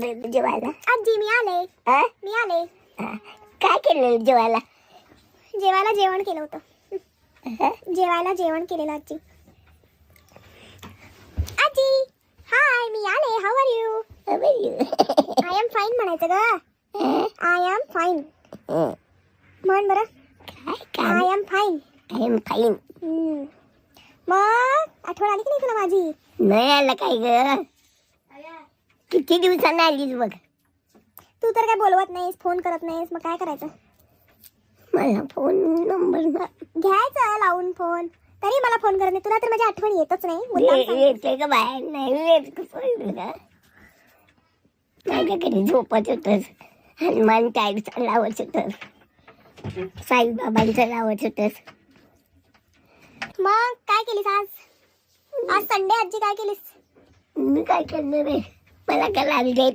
केलं जेवायला? आजी मी आले. हा? मी आले. हा. काय केलं जेवायला? जेवायला जेवण केलं होतं. हा? जेवायला जेवण केलेलं आजी. आजी हाय मी आले. How are you? I am fine म्हणायचं ग. आय एम फाईन म्हण बरं. I am fine. I am fine. मग आठवण आली की नाही तुला माझी? नाही आला काय ग? किती दिवसांनी आलीस बघ. तू तर काय बोलवत नाहीस, फोन करत नाहीस, मग काय करायचं? मला फोन नंबर घ्यायचा लावून फोन. तरी मला फोन करत नाही. तुला तर माझी आठवण येतच नाही. मुद्दाम सांगते. येते का बाहेर? नाही येत कसं का? माझ्याकडे झोपत होतस. हनुमान टाईडचं लावत होतस. साईबाबांचं लावत होतस. मग काय केलीस आज? आज संडे आजी काय केलीस? मी काय करणार आहे? मला काय लागले